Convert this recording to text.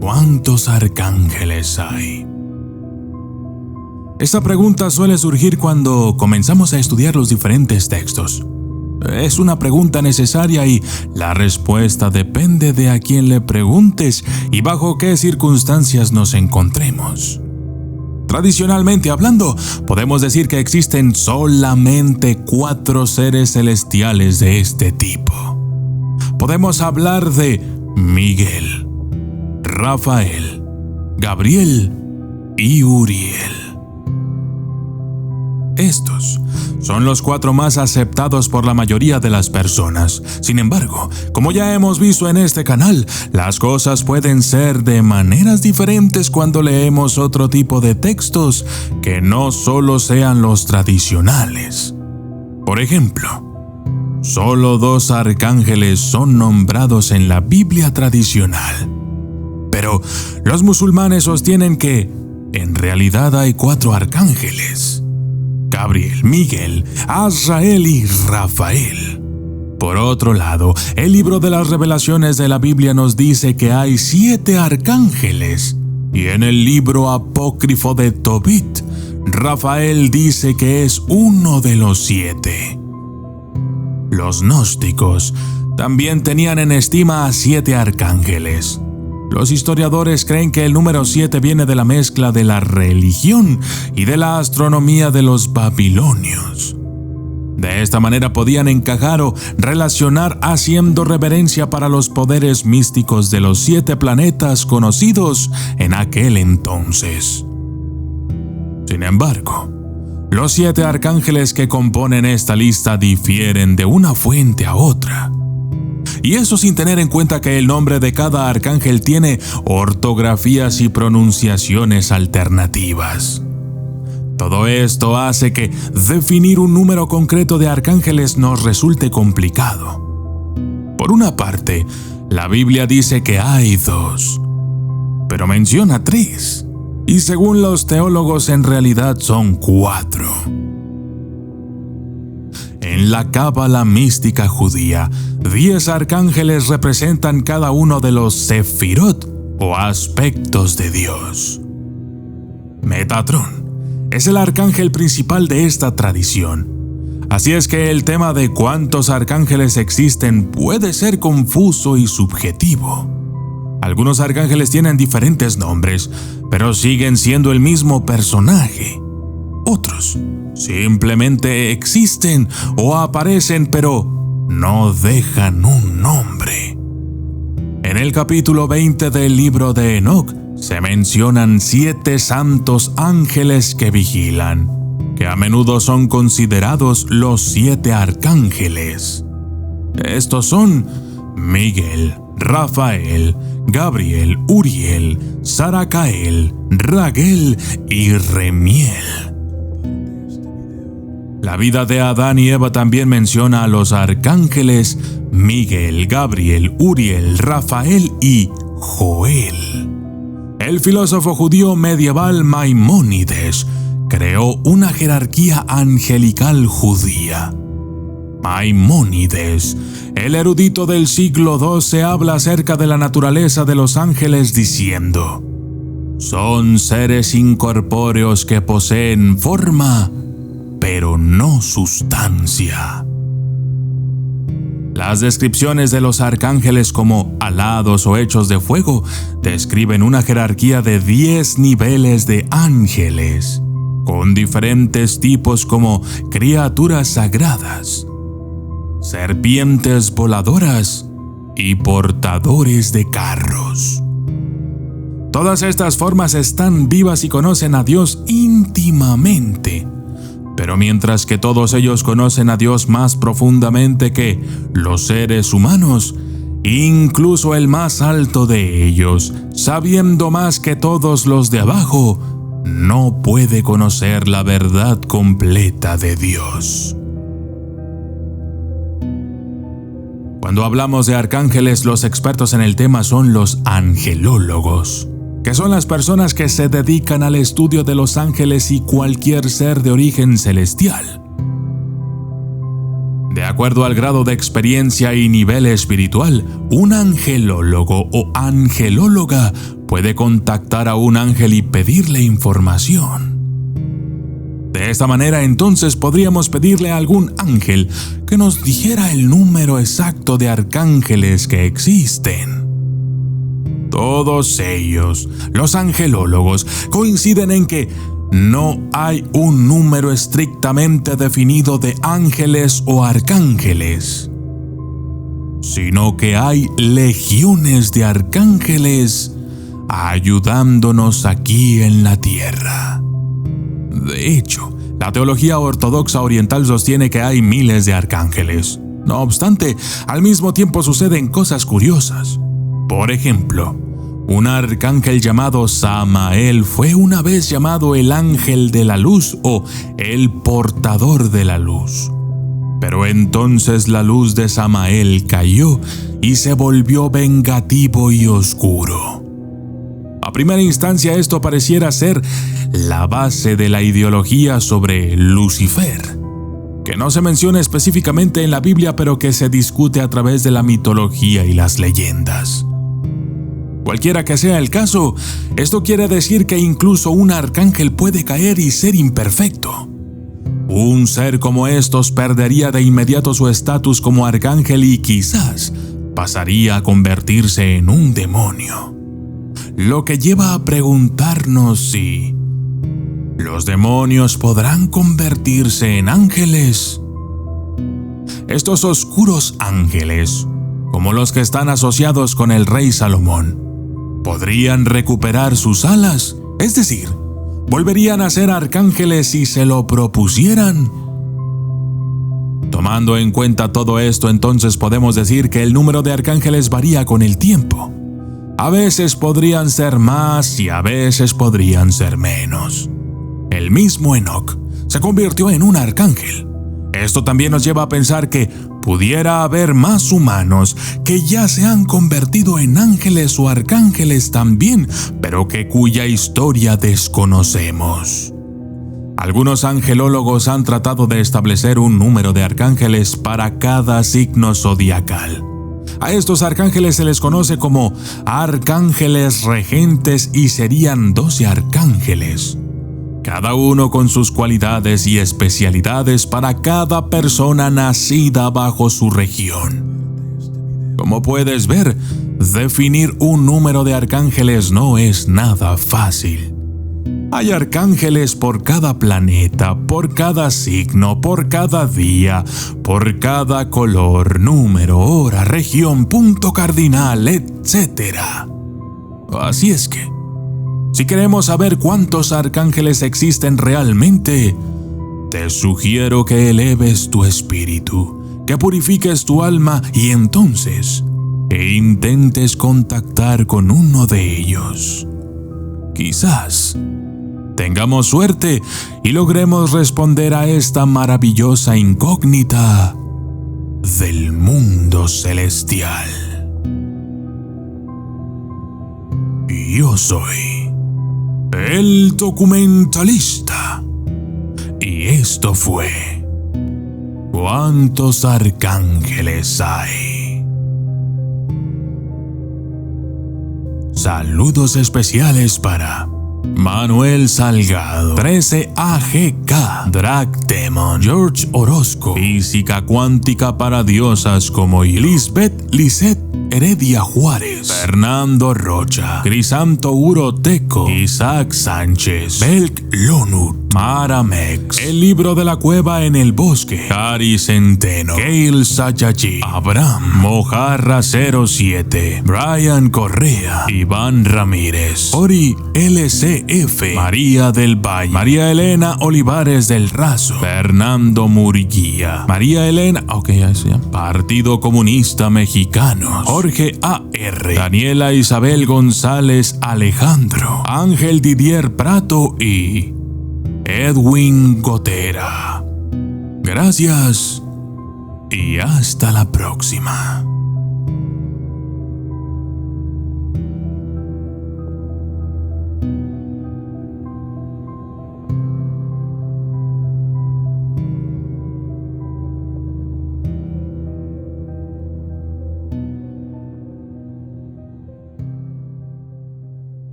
¿cuántos arcángeles hay? Esta pregunta suele surgir cuando comenzamos a estudiar los diferentes textos. Es una pregunta necesaria y la respuesta depende de a quién le preguntes y bajo qué circunstancias nos encontremos. Tradicionalmente hablando, podemos decir que existen solamente 4 seres celestiales de este tipo. Podemos hablar de Miguel, Rafael, Gabriel y Uriel. Estos son los 4 más aceptados por la mayoría de las personas. Sin embargo, como ya hemos visto en este canal, las cosas pueden ser de maneras diferentes cuando leemos otro tipo de textos que no solo sean los tradicionales. Por ejemplo, solo 2 arcángeles son nombrados en la Biblia tradicional. Pero los musulmanes sostienen que, en realidad, hay 4 arcángeles: Gabriel, Miguel, Azrael y Rafael. Por otro lado, el libro de las Revelaciones de la Biblia nos dice que hay 7 arcángeles, y en el libro apócrifo de Tobit, Rafael dice que es uno de los 7. Los gnósticos también tenían en estima a 7 arcángeles. Los historiadores creen que el número 7 viene de la mezcla de la religión y de la astronomía de los babilonios. De esta manera podían encajar o relacionar haciendo reverencia para los poderes místicos de los 7 planetas conocidos en aquel entonces. Sin embargo, los 7 arcángeles que componen esta lista difieren de una fuente a otra. Y eso sin tener en cuenta que el nombre de cada arcángel tiene ortografías y pronunciaciones alternativas. Todo esto hace que definir un número concreto de arcángeles nos resulte complicado. Por una parte, la Biblia dice que hay 2, pero menciona 3, y según los teólogos en realidad son 4. En la cábala mística judía, 10 arcángeles representan cada uno de los sefirot o aspectos de Dios. Metatrón es el arcángel principal de esta tradición. Así es que el tema de cuántos arcángeles existen puede ser confuso y subjetivo. Algunos arcángeles tienen diferentes nombres, pero siguen siendo el mismo personaje. Otros simplemente existen o aparecen, pero no dejan un nombre. En el capítulo 20 del libro de Enoc se mencionan 7 santos ángeles que vigilan, que a menudo son considerados los 7 arcángeles. Estos son Miguel, Rafael, Gabriel, Uriel, Saracael, Raguel y Remiel. La vida de Adán y Eva también menciona a los arcángeles Miguel, Gabriel, Uriel, Rafael y Joel. El filósofo judío medieval Maimónides creó una jerarquía angelical judía. Maimónides, el erudito del siglo XII, habla acerca de la naturaleza de los ángeles diciendo: son seres incorpóreos que poseen forma, pero no sustancia. Las descripciones de los arcángeles como alados o hechos de fuego describen una jerarquía de 10 niveles de ángeles, con diferentes tipos como criaturas sagradas, serpientes voladoras y portadores de carros. Todas estas formas están vivas y conocen a Dios íntimamente. Pero mientras que todos ellos conocen a Dios más profundamente que los seres humanos, incluso el más alto de ellos, sabiendo más que todos los de abajo, no puede conocer la verdad completa de Dios. Cuando hablamos de arcángeles, los expertos en el tema son los angelólogos, que son las personas que se dedican al estudio de los ángeles y cualquier ser de origen celestial. De acuerdo al grado de experiencia y nivel espiritual, un angelólogo o angelóloga puede contactar a un ángel y pedirle información. De esta manera, entonces, podríamos pedirle a algún ángel que nos dijera el número exacto de arcángeles que existen. Todos ellos, los angelólogos, coinciden en que no hay un número estrictamente definido de ángeles o arcángeles, sino que hay legiones de arcángeles ayudándonos aquí en la tierra. De hecho, la teología ortodoxa oriental sostiene que hay miles de arcángeles. No obstante, al mismo tiempo suceden cosas curiosas. Por ejemplo, un arcángel llamado Samael fue una vez llamado el ángel de la luz o el portador de la luz. Pero entonces la luz de Samael cayó y se volvió vengativo y oscuro. A primera instancia, esto pareciera ser la base de la ideología sobre Lucifer, que no se menciona específicamente en la Biblia, pero que se discute a través de la mitología y las leyendas. Cualquiera que sea el caso, esto quiere decir que incluso un arcángel puede caer y ser imperfecto. Un ser como estos perdería de inmediato su estatus como arcángel y quizás pasaría a convertirse en un demonio. Lo que lleva a preguntarnos si los demonios podrán convertirse en ángeles. Estos oscuros ángeles, como los que están asociados con el rey Salomón, ¿podrían recuperar sus alas? Es decir, ¿volverían a ser arcángeles si se lo propusieran? Tomando en cuenta todo esto, entonces podemos decir que el número de arcángeles varía con el tiempo. A veces podrían ser más y a veces podrían ser menos. El mismo Enoc se convirtió en un arcángel. Esto también nos lleva a pensar que pudiera haber más humanos que ya se han convertido en ángeles o arcángeles también, pero que cuya historia desconocemos. Algunos angelólogos han tratado de establecer un número de arcángeles para cada signo zodiacal. A estos arcángeles se les conoce como arcángeles regentes y serían 12 arcángeles, cada uno con sus cualidades y especialidades para cada persona nacida bajo su región. Como puedes ver, definir un número de arcángeles no es nada fácil. Hay arcángeles por cada planeta, por cada signo, por cada día, por cada color, número, hora, región, punto cardinal, etc. Así es que, si queremos saber cuántos arcángeles existen realmente, te sugiero que eleves tu espíritu, que purifiques tu alma y entonces intentes contactar con uno de ellos. Quizás tengamos suerte y logremos responder a esta maravillosa incógnita del mundo celestial. Yo soy el documentalista y esto fue ¿Cuántos arcángeles hay? Saludos especiales para Manuel Salgado, 13AGK, Drag Demon, George Orozco, Física Cuántica para Diosas como Lisbeth Heredia Juárez, Fernando Rocha, Crisanto Uroteco, Isaac Sánchez, Belk Lonut, Mara Mex, El Libro de la Cueva en el Bosque, Cari Centeno, Gail Sayachi, Abraham, Mojarra 07, Brian Correa, Iván Ramírez, Ori LCF, María del Valle, María Elena Olivares del Razo, Fernando Murguía, María Elena, Partido Comunista Mexicano, Jorge A.R., Daniela Isabel González Alejandro, Ángel Didier Prato y Edwin Gotera. Gracias y hasta la próxima.